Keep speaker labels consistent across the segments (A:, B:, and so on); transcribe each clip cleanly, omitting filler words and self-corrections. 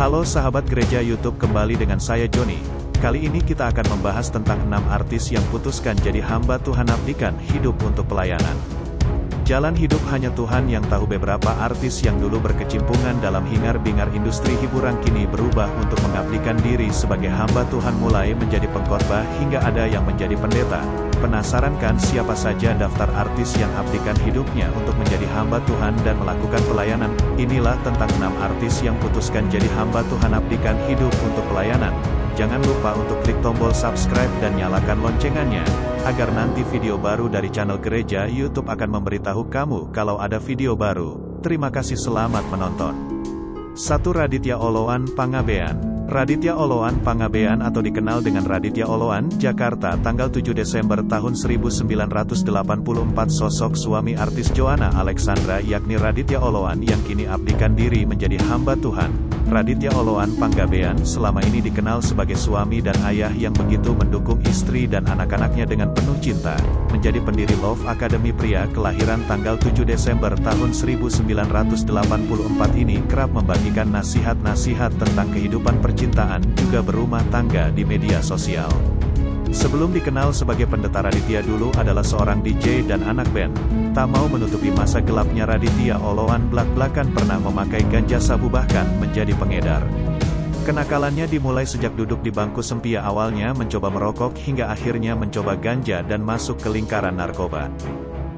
A: Halo sahabat gereja YouTube, kembali dengan saya Joni. Kali ini kita akan membahas tentang 6 artis yang putuskan jadi hamba Tuhan, abdikan hidup untuk pelayanan. Jalan hidup hanya Tuhan yang tahu. Beberapa artis yang dulu berkecimpungan dalam hingar-bingar industri hiburan kini berubah untuk mengabdikan diri sebagai hamba Tuhan, mulai menjadi pengkhotbah hingga ada yang menjadi pendeta. Penasaran kan siapa saja daftar artis yang abdikan hidupnya untuk menjadi hamba Tuhan dan melakukan pelayanan? Inilah tentang 6 artis yang putuskan jadi hamba Tuhan, abdikan hidup untuk pelayanan. Jangan lupa untuk klik tombol subscribe dan nyalakan loncengannya, agar nanti video baru dari channel gereja YouTube akan memberitahu kamu kalau ada video baru. Terima kasih, selamat menonton. 1. Raditya Oloan Pangabean. Raditya Oloan Pangabean atau dikenal dengan Raditya Oloan, Jakarta, tanggal 7 Desember tahun 1984. Sosok suami artis Joanna Alexandra yakni Raditya Oloan yang kini abdikan diri menjadi hamba Tuhan. Raditya Oloan Pangabean selama ini dikenal sebagai suami dan ayah yang begitu mendukung istri dan anak-anaknya dengan penuh cinta. Menjadi pendiri Love Academy pria kelahiran tanggal 7 Desember tahun 1984 ini kerap membagikan nasihat-nasihat tentang kehidupan percintaan juga berumah tangga di media sosial. Sebelum dikenal sebagai pendeta, Raditya dulu adalah seorang DJ dan anak band. Tak mau menutupi masa gelapnya, Raditya Oloan belak-belakan pernah memakai ganja sabu, bahkan menjadi pengedar. Kenakalannya dimulai sejak duduk di bangku sempia, awalnya mencoba merokok hingga akhirnya mencoba ganja dan masuk ke lingkaran narkoba.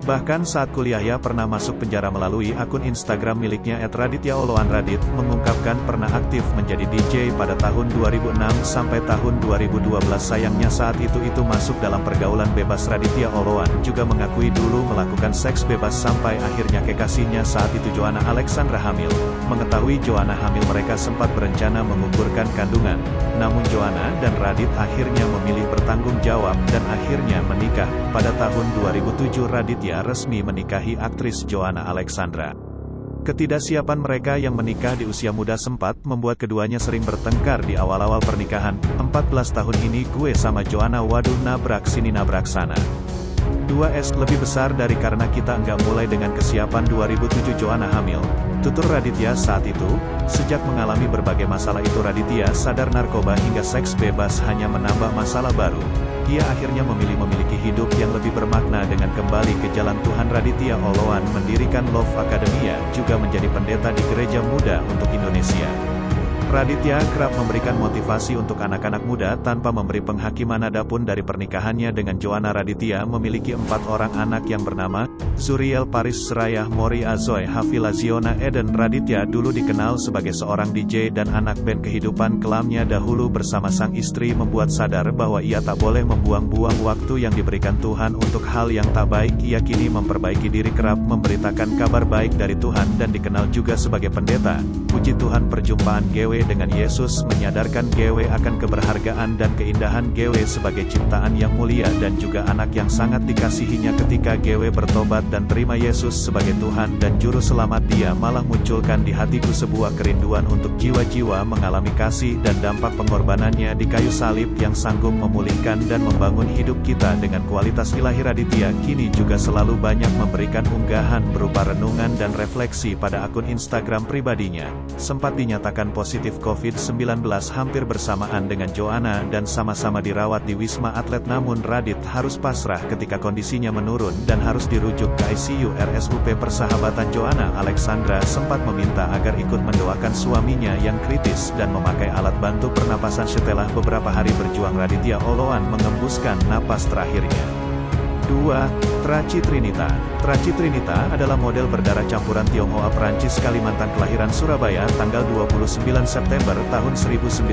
A: Bahkan saat kuliah pernah masuk penjara. Melalui akun Instagram miliknya @radityaoloanradit mengungkapkan pernah aktif menjadi DJ pada tahun 2006 sampai tahun 2012. Sayangnya saat itu masuk dalam pergaulan bebas. Raditya Oloan juga mengakui dulu melakukan seks bebas sampai akhirnya kekasihnya saat itu, Joanna Alexandra, hamil. Mengetahui Joanna hamil, mereka sempat berencana menggugurkan kandungan. Namun Joanna dan Radit akhirnya memilih bertanggung jawab dan akhirnya menikah. Pada tahun 2007 Raditya resmi menikahi aktris Joanna Alexandra. Ketidaksiapan mereka yang menikah di usia muda sempat membuat keduanya sering bertengkar di awal-awal pernikahan. 14 tahun ini gue sama Joanna, waduh, nabrak sini nabrak sana. 2S lebih besar dari karena kita enggak mulai dengan kesiapan. 2007 Joanna hamil, tutur Raditya saat itu. Sejak mengalami berbagai masalah itu, Raditya sadar narkoba hingga seks bebas hanya menambah masalah baru. Ia akhirnya memiliki hidup yang lebih bermakna dengan kembali ke jalan Tuhan. Raditya Oloan mendirikan Love Academy, juga menjadi pendeta di Gereja Muda untuk Indonesia. Raditya kerap memberikan motivasi untuk anak-anak muda tanpa memberi penghakiman. Adapun dari pernikahannya dengan Joanna, Raditya memiliki 4 orang anak yang bernama Zuriel, Paris, Serayah, Mori, Azoy, Hafila, Ziona, Eden. Raditya dulu dikenal sebagai seorang DJ dan anak band. Kehidupan kelamnya dahulu bersama sang istri membuat sadar bahwa ia tak boleh membuang-buang waktu yang diberikan Tuhan untuk hal yang tak baik. Ia kini memperbaiki diri, kerap memberitakan kabar baik dari Tuhan dan dikenal juga sebagai pendeta. Puji Tuhan, perjumpaan GW dengan Yesus menyadarkan GW akan keberhargaan dan keindahan GW sebagai ciptaan yang mulia dan juga anak yang sangat dikasihinya. Ketika GW bertobat dan terima Yesus sebagai Tuhan dan Juru Selamat, dia malah munculkan di hatiku sebuah kerinduan untuk jiwa-jiwa mengalami kasih dan dampak pengorbanannya di kayu salib yang sanggup memulihkan dan membangun hidup kita dengan kualitas ilahi. Raditya kini juga selalu banyak memberikan unggahan berupa renungan dan refleksi pada akun Instagram pribadinya. Sempat dinyatakan positif COVID-19 hampir bersamaan dengan Joanna dan sama-sama dirawat di Wisma Atlet, namun Radit harus pasrah ketika kondisinya menurun dan harus dirujuk ke ICU RSUP Persahabatan. Joanna Alexandra sempat meminta agar ikut mendoakan suaminya yang kritis dan memakai alat bantu pernapasan. Setelah beberapa hari berjuang, Raditya Oloan mengembuskan napas terakhirnya. 2. Traci Trinita. Traci Trinita adalah model berdarah campuran Tionghoa Prancis Kalimantan, kelahiran Surabaya tanggal 29 September tahun 1980.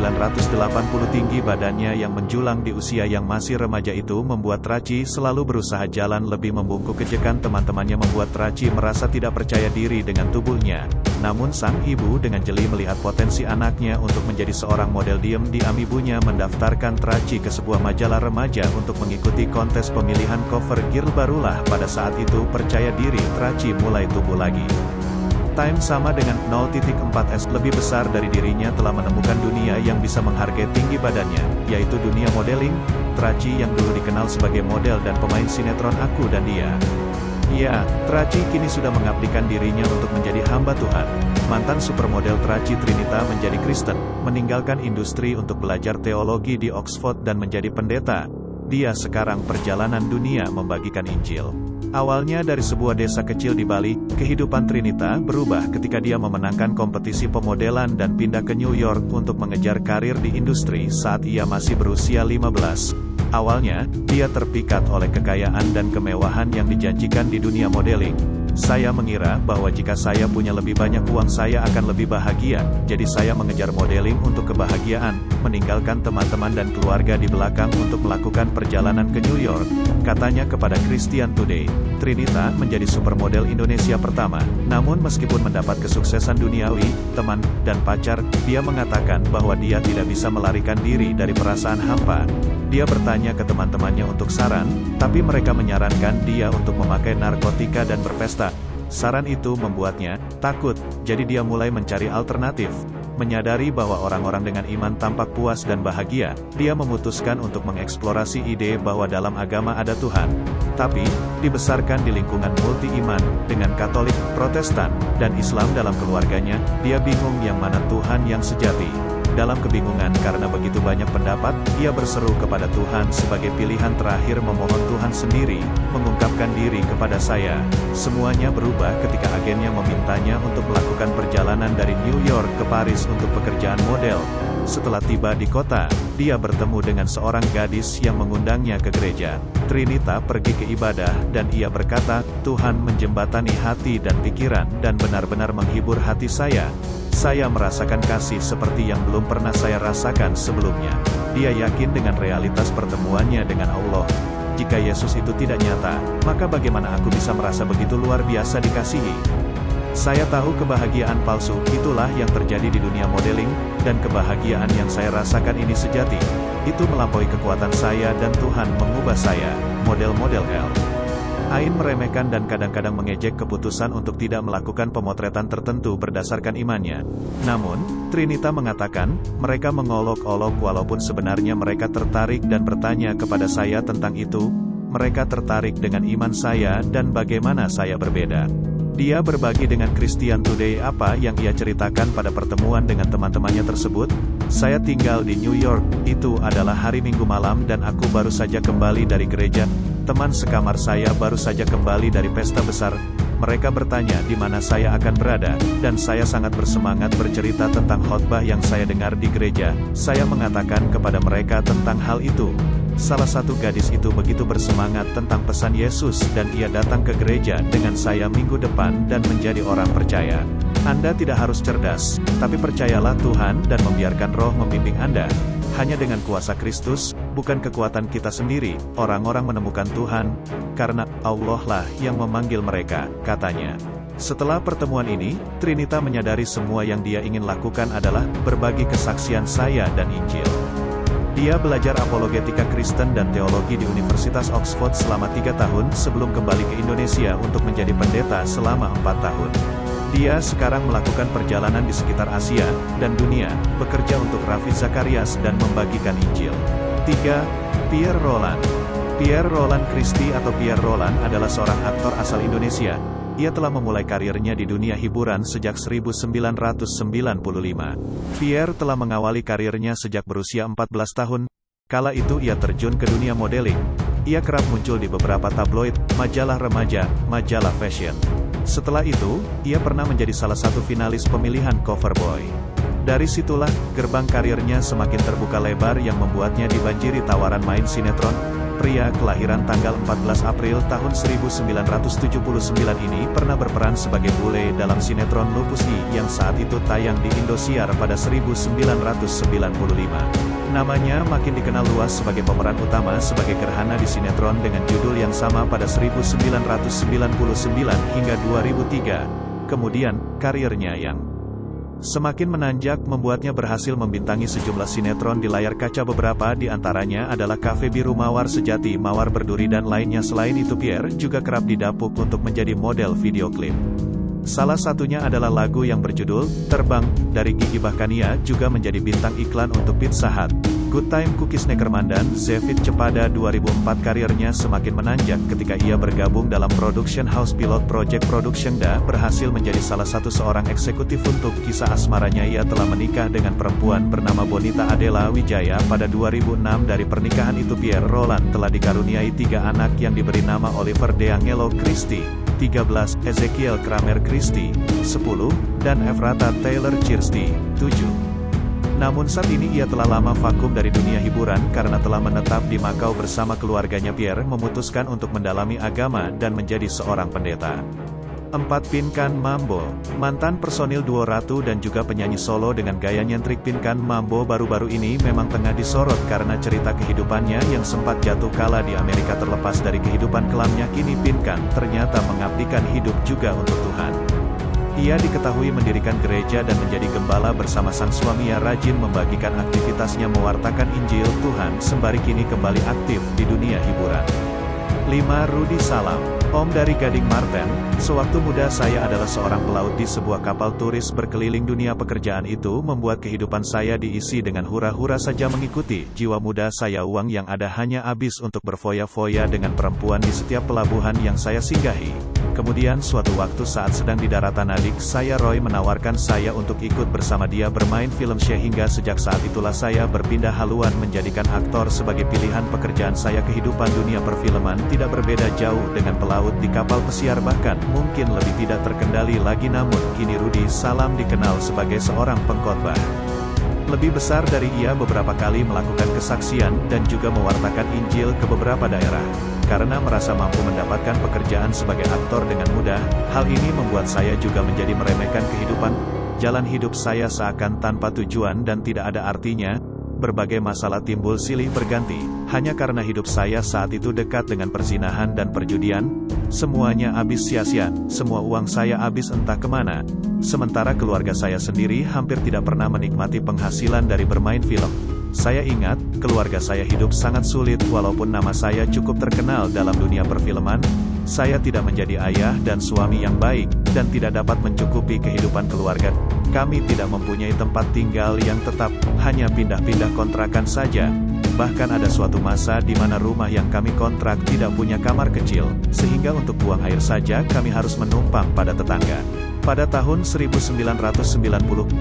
A: Tinggi badannya yang menjulang di usia yang masih remaja itu membuat Traci selalu berusaha jalan lebih membungkuk. Kejekan teman-temannya membuat Traci merasa tidak percaya diri dengan tubuhnya. Namun sang ibu dengan jeli melihat potensi anaknya untuk menjadi seorang model. Diam-diam ibunya mendaftarkan Traci ke sebuah majalah remaja untuk mengikuti kontes pemilihan cover girl. Barulah pada saat itu percaya diri Traci mulai tumbuh lagi. Time sama dengan 0.4S lebih besar dari dirinya telah menemukan dunia yang bisa menghargai tinggi badannya, yaitu dunia modeling. Traci yang dulu dikenal sebagai model dan pemain sinetron Aku dan Dia. Ya, Traci kini sudah mengabdikan dirinya untuk menjadi hamba Tuhan. mantan supermodel Traci Trinita menjadi Kristen, meninggalkan industri untuk belajar teologi di Oxford dan menjadi pendeta. Dia sekarang perjalanan dunia membagikan Injil. Awalnya dari sebuah desa kecil di Bali, kehidupan Trinita berubah ketika dia memenangkan kompetisi pemodelan dan pindah ke New York untuk mengejar karir di industri saat ia masih berusia 15. Awalnya, dia terpikat oleh kekayaan dan kemewahan yang dijanjikan di dunia modeling. Saya mengira bahwa jika saya punya lebih banyak uang saya akan lebih bahagia, jadi saya mengejar modeling untuk kebahagiaan, meninggalkan teman-teman dan keluarga di belakang untuk melakukan perjalanan ke New York. Katanya kepada Christian Today, Trinita menjadi supermodel Indonesia pertama. Namun meskipun mendapat kesuksesan duniawi, teman, dan pacar, dia mengatakan bahwa dia tidak bisa melarikan diri dari perasaan hampa. Dia bertanya ke teman-temannya untuk saran, tapi mereka menyarankan dia untuk memakai narkotika dan berpesta. Saran itu membuatnya takut, jadi dia mulai mencari alternatif. Menyadari bahwa orang-orang dengan iman tampak puas dan bahagia, dia memutuskan untuk mengeksplorasi ide bahwa dalam agama ada Tuhan. Tapi, dibesarkan di lingkungan multi-iman, dengan Katolik, Protestan, dan Islam dalam keluarganya, dia bingung yang mana Tuhan yang sejati. Dalam kebingungan karena begitu banyak pendapat, ia berseru kepada Tuhan sebagai pilihan terakhir memohon Tuhan sendiri, mengungkapkan diri kepada saya. Semuanya berubah ketika agennya memintanya untuk melakukan perjalanan dari New York ke Paris untuk pekerjaan model. Setelah tiba di kota, dia bertemu dengan seorang gadis yang mengundangnya ke gereja. Trinita pergi ke ibadah dan ia berkata, Tuhan menjembatani hati dan pikiran dan benar-benar menghibur hati saya. Saya merasakan kasih seperti yang belum pernah saya rasakan sebelumnya. Dia yakin dengan realitas pertemuannya dengan Allah. Jika Yesus itu tidak nyata, maka bagaimana aku bisa merasa begitu luar biasa dikasihi? Saya tahu kebahagiaan palsu, itulah yang terjadi di dunia modeling, dan kebahagiaan yang saya rasakan ini sejati. Itu melampaui kekuatan saya dan Tuhan mengubah saya. Model-model L. Ain meremehkan dan kadang-kadang mengejek keputusan untuk tidak melakukan pemotretan tertentu berdasarkan imannya. Namun, Trinita mengatakan, mereka mengolok-olok walaupun sebenarnya mereka tertarik dan bertanya kepada saya tentang itu. Mereka tertarik dengan iman saya dan bagaimana saya berbeda. Dia berbagi dengan Christian Today apa yang ia ceritakan pada pertemuan dengan teman-temannya tersebut. Saya tinggal di New York, itu adalah hari Minggu malam dan aku baru saja kembali dari gereja. Teman sekamar saya baru saja kembali dari pesta besar. Mereka bertanya di mana saya akan berada, dan saya sangat bersemangat bercerita tentang khotbah yang saya dengar di gereja. Saya mengatakan kepada mereka tentang hal itu. Salah satu gadis itu begitu bersemangat tentang pesan Yesus dan ia datang ke gereja dengan saya minggu depan dan menjadi orang percaya. Anda tidak harus cerdas, tapi percayalah Tuhan dan membiarkan Roh membimbing Anda. Hanya dengan kuasa Kristus, bukan kekuatan kita sendiri, orang-orang menemukan Tuhan, karena Allah lah yang memanggil mereka, katanya. Setelah pertemuan ini, Trinita menyadari semua yang dia ingin lakukan adalah berbagi kesaksian saya dan Injil. Dia belajar apologetika Kristen dan teologi di Universitas Oxford selama 3 tahun sebelum kembali ke Indonesia untuk menjadi pendeta selama 4 tahun. Dia sekarang melakukan perjalanan di sekitar Asia dan dunia, bekerja untuk Raffi Zacharias dan membagikan Injil. 3. Pierre Rolland. Pierre Rolland Christie atau Pierre Rolland adalah seorang aktor asal Indonesia. Ia telah memulai karirnya di dunia hiburan sejak 1995. Pierre telah mengawali karirnya sejak berusia 14 tahun. Kala itu ia terjun ke dunia modeling. Ia kerap muncul di beberapa tabloid, majalah remaja, majalah fashion. Setelah itu, ia pernah menjadi salah satu finalis pemilihan Cover Boy. Dari situlah, gerbang karirnya semakin terbuka lebar yang membuatnya dibanjiri tawaran main sinetron. Pria kelahiran tanggal 14 April tahun 1979 ini pernah berperan sebagai bule dalam sinetron Lupus I yang saat itu tayang di Indosiar pada 1995. Namanya makin dikenal luas sebagai pemeran utama sebagai Gerhana di sinetron dengan judul yang sama pada 1999 hingga 2003. Kemudian, karirnya yang semakin menanjak membuatnya berhasil membintangi sejumlah sinetron di layar kaca. Beberapa di antaranya adalah Cafe Biru, Mawar Sejati, Mawar Berduri dan lainnya. Selain itu Pierre juga kerap didapuk untuk menjadi model video klip. Salah satunya adalah lagu yang berjudul Terbang dari Gigi. Bahkan ia juga menjadi bintang iklan untuk Pizza Hut, Good Time Cookies Neckermandan, Zevit Cepada 2004 karirnya semakin menanjak ketika ia bergabung dalam production house Pilot Project Productionda berhasil menjadi salah satu seorang eksekutif untuk kisah asmaranya. Ia telah menikah dengan perempuan bernama Bonita Adela Wijaya pada 2006. Dari pernikahan itu Pierre Roland telah dikaruniai 3 anak yang diberi nama Oliver DeAngelo Christie, 13, Ezekiel Kramer Christie, 10, dan Efrata Taylor Kirsty, 7. Namun saat ini ia telah lama vakum dari dunia hiburan karena telah menetap di Makau bersama keluarganya. Pierre memutuskan untuk mendalami agama dan menjadi seorang pendeta. 4. Pinkan Mambo, mantan personil duo Ratu dan juga penyanyi solo dengan gaya nyentrik. Pinkan Mambo baru-baru ini memang tengah disorot karena cerita kehidupannya yang sempat jatuh kala di Amerika. Terlepas dari kehidupan kelamnya, kini Pinkan ternyata mengabdikan hidup juga untuk Tuhan. Ia diketahui mendirikan gereja dan menjadi gembala bersama sang suami. Ia rajin membagikan aktivitasnya mewartakan Injil Tuhan sembari kini kembali aktif di dunia hiburan. 5. Rudy Salam, Om dari Gading Marten. Sewaktu muda saya adalah seorang pelaut di sebuah kapal turis berkeliling dunia. Pekerjaan itu membuat kehidupan saya diisi dengan hura-hura saja. Mengikuti jiwa muda saya, uang yang ada hanya habis untuk berfoya-foya dengan perempuan di setiap pelabuhan yang saya singgahi. Kemudian suatu waktu saat sedang di daratan adik saya, Roy menawarkan saya untuk ikut bersama dia bermain film sehingga sejak saat itulah saya berpindah haluan menjadikan aktor sebagai pilihan pekerjaan saya. Kehidupan dunia perfilman tidak berbeda jauh dengan pelaut di kapal pesiar, bahkan mungkin lebih tidak terkendali lagi. Namun kini Rudy Salam dikenal sebagai seorang pengkhotbah. Lebih besar dari ia beberapa kali melakukan kesaksian dan juga mewartakan Injil ke beberapa daerah. Karena merasa mampu mendapatkan pekerjaan sebagai aktor dengan mudah, hal ini membuat saya juga menjadi meremehkan kehidupan. Jalan hidup saya seakan tanpa tujuan dan tidak ada artinya. Berbagai masalah timbul silih berganti, hanya karena hidup saya saat itu dekat dengan perzinahan dan perjudian. Semuanya habis sia-sia, semua uang saya habis entah kemana. Sementara keluarga saya sendiri hampir tidak pernah menikmati penghasilan dari bermain film. Saya ingat, keluarga saya hidup sangat sulit. Walaupun nama saya cukup terkenal dalam dunia perfilman, saya tidak menjadi ayah dan suami yang baik, dan tidak dapat mencukupi kehidupan keluarga. Kami tidak mempunyai tempat tinggal yang tetap, hanya pindah-pindah kontrakan saja. Bahkan ada suatu masa di mana rumah yang kami kontrak tidak punya kamar kecil, sehingga untuk buang air saja kami harus menumpang pada tetangga. Pada tahun 1990,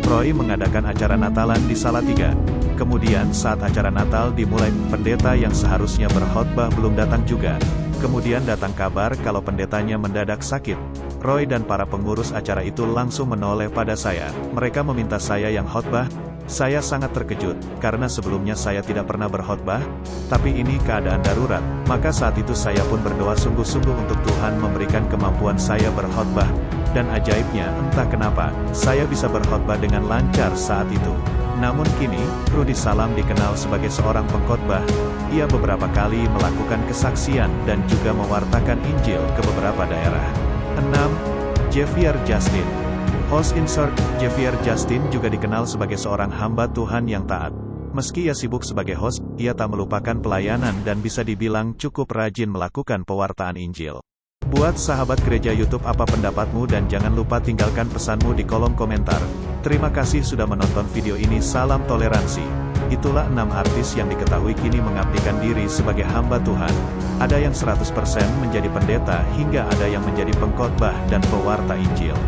A: Roy mengadakan acara Natalan di Salatiga. Kemudian saat acara Natal dimulai, pendeta yang seharusnya berkhotbah belum datang juga. Kemudian datang kabar kalau pendetanya mendadak sakit. Roy dan para pengurus acara itu langsung menoleh pada saya. Mereka meminta saya yang khotbah. Saya sangat terkejut, karena sebelumnya saya tidak pernah berkhotbah, tapi ini keadaan darurat. Maka saat itu saya pun berdoa sungguh-sungguh untuk Tuhan memberikan kemampuan saya berkhotbah. Dan ajaibnya, entah kenapa, saya bisa berkhotbah dengan lancar saat itu. Namun kini, Rudy Salam dikenal sebagai seorang pengkhotbah. Ia beberapa kali melakukan kesaksian dan juga mewartakan Injil ke beberapa daerah. 6. Javier Justin, host insert. Javier Justin juga dikenal sebagai seorang hamba Tuhan yang taat. Meski ia sibuk sebagai host, ia tak melupakan pelayanan dan bisa dibilang cukup rajin melakukan pewartaan Injil. Buat sahabat gereja YouTube, apa pendapatmu? Dan jangan lupa tinggalkan pesanmu di kolom komentar. Terima kasih sudah menonton video ini. Salam toleransi. Itulah 6 artis yang diketahui kini mengabdikan diri sebagai hamba Tuhan. Ada yang 100% menjadi pendeta, hingga ada yang menjadi pengkhotbah dan pewarta Injil.